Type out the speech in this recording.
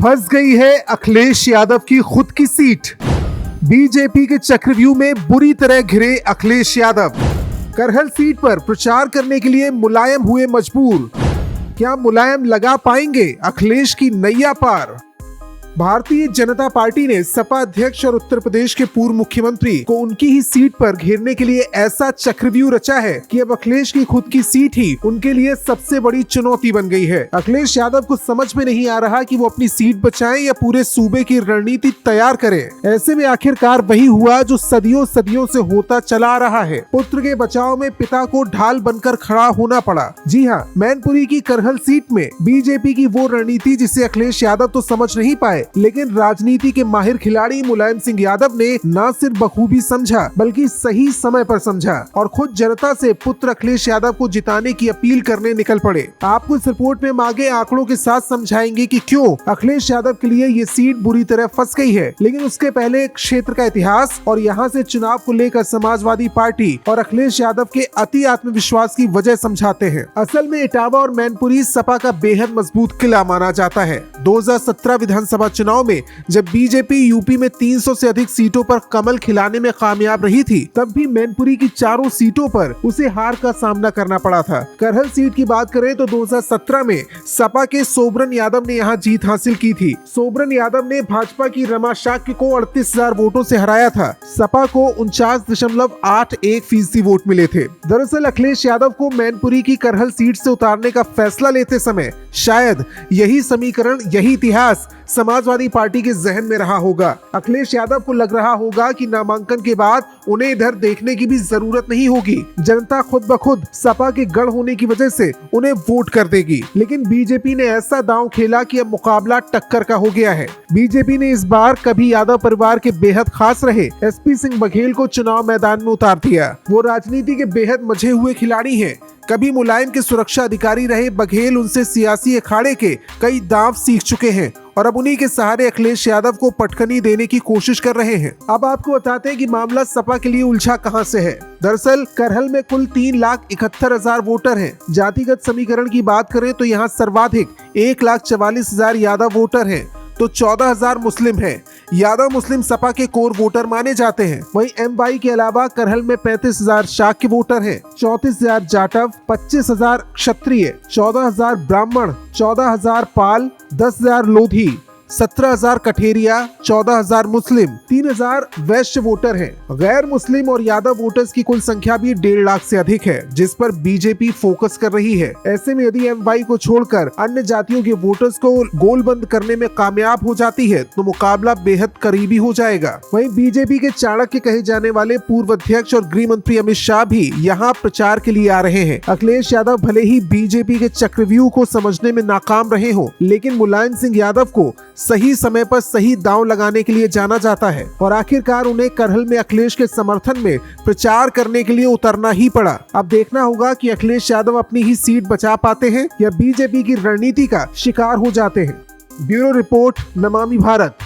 फंस गई है अखिलेश यादव की खुद की सीट। बीजेपी के चक्रव्यूह में बुरी तरह घिरे अखिलेश यादव। करहल सीट पर प्रचार करने के लिए मुलायम हुए मजबूर। क्या मुलायम लगा पाएंगे अखिलेश की नैया पार? भारतीय जनता पार्टी ने सपा अध्यक्ष और उत्तर प्रदेश के पूर्व मुख्यमंत्री को उनकी ही सीट पर घेरने के लिए ऐसा चक्रव्यूह रचा है कि अब अखिलेश की खुद की सीट ही उनके लिए सबसे बड़ी चुनौती बन गई है। अखिलेश यादव को समझ में नहीं आ रहा कि वो अपनी सीट बचाएं या पूरे सूबे की रणनीति तैयार करें। ऐसे में आखिरकार वही हुआ जो सदियों सदियों से होता चला आ रहा है। पुत्र के बचाव में पिता को ढाल बनकर खड़ा होना पड़ा। जी हाँ, मैनपुरी की करहल सीट में बीजेपी की वो रणनीति जिसे अखिलेश यादव तो समझ नहीं पाए, लेकिन राजनीति के माहिर खिलाड़ी मुलायम सिंह यादव ने न सिर्फ बखूबी समझा बल्कि सही समय पर समझा और खुद जनता से पुत्र अखिलेश यादव को जिताने की अपील करने निकल पड़े। आपको इस रिपोर्ट में मांगे आंकड़ों के साथ समझाएंगे कि क्यों अखिलेश यादव के लिए ये सीट बुरी तरह फंस गई है। लेकिन उसके पहले क्षेत्र का इतिहास और यहाँ से चुनाव को लेकर समाजवादी पार्टी और अखिलेश यादव के अति आत्मविश्वास की वजह समझाते हैं। असल में इटावा और मैनपुरी सपा का बेहद मजबूत किला माना जाता है। 2017 विधानसभा चुनाव में जब बीजेपी यूपी में 300 से अधिक सीटों पर कमल खिलाने में कामयाब रही थी, तब भी मैनपुरी की चारों सीटों पर उसे हार का सामना करना पड़ा था। करहल सीट की बात करें तो 2017 में सपा के सोबरन यादव ने यहां जीत हासिल की थी। सोबरन यादव ने भाजपा की रमा शाक्य को 38,000 वोटों से हराया था। सपा को 49.81% वोट मिले थे। दरअसल अखिलेश यादव को मैनपुरी की करहल सीट से उतारने का फैसला लेते समय शायद यही समीकरण, यही इतिहास समाजवादी पार्टी के जहन में रहा होगा। अखिलेश यादव को लग रहा होगा कि नामांकन के बाद उन्हें इधर देखने की भी जरूरत नहीं होगी। जनता खुद ब खुद सपा के गढ़ होने की वजह से उन्हें वोट कर देगी। लेकिन बीजेपी ने ऐसा दांव खेला कि अब मुकाबला टक्कर का हो गया है। बीजेपी ने इस बार कभी यादव परिवार के बेहद खास रहे एसपी सिंह बघेल को चुनाव मैदान में उतार दिया। वो राजनीति के बेहद मजे हुए खिलाड़ी हैं। कभी मुलायम के सुरक्षा अधिकारी रहे बघेल उनसे सियासी अखाड़े के कई दांव सीख चुके हैं और अब उन्हीं के सहारे अखिलेश यादव को पटखनी देने की कोशिश कर रहे हैं। अब आपको बताते हैं कि मामला सपा के लिए उलझा कहां से है। दरअसल करहल में कुल 3,71,000 वोटर हैं। जातिगत समीकरण की बात करें तो यहाँ सर्वाधिक 1,44,000 यादव वोटर हैं तो 14,000 मुस्लिम हैं। यादव मुस्लिम सपा के कोर वोटर माने जाते हैं। वहीं एमवाई के अलावा करहल में 35,000 शाक्य वोटर हैं, 34,000 जाटव, 25,000 क्षत्रिय, 14,000 ब्राह्मण, 14,000 पाल, 10,000 लोधी, 17,000 कठेरिया, 14,000 मुस्लिम, 3,000 वैश्य वोटर हैं। गैर मुस्लिम और यादव वोटर्स की कुल संख्या भी 1.5 लाख से अधिक है, जिस पर बीजेपी फोकस कर रही है। ऐसे में यदि एमवाई को छोड़कर अन्य जातियों के वोटर्स को गोलबंद करने में कामयाब हो जाती है तो मुकाबला बेहद करीबी हो जाएगा। वहीं बीजेपी के चाणक्य कहे जाने वाले पूर्व अध्यक्ष और गृह मंत्री अमित शाह भी यहाँ प्रचार के लिए आ रहे हैं। अखिलेश यादव भले ही बीजेपी के चक्रव्यूह को समझने में नाकाम रहे हो, लेकिन मुलायम सिंह यादव को सही समय पर सही दांव लगाने के लिए जाना जाता है और आखिरकार उन्हें करहल में अखिलेश के समर्थन में प्रचार करने के लिए उतरना ही पड़ा। अब देखना होगा कि अखिलेश यादव अपनी ही सीट बचा पाते हैं या बीजेपी की रणनीति का शिकार हो जाते हैं। Bureau report, Namami Bharat.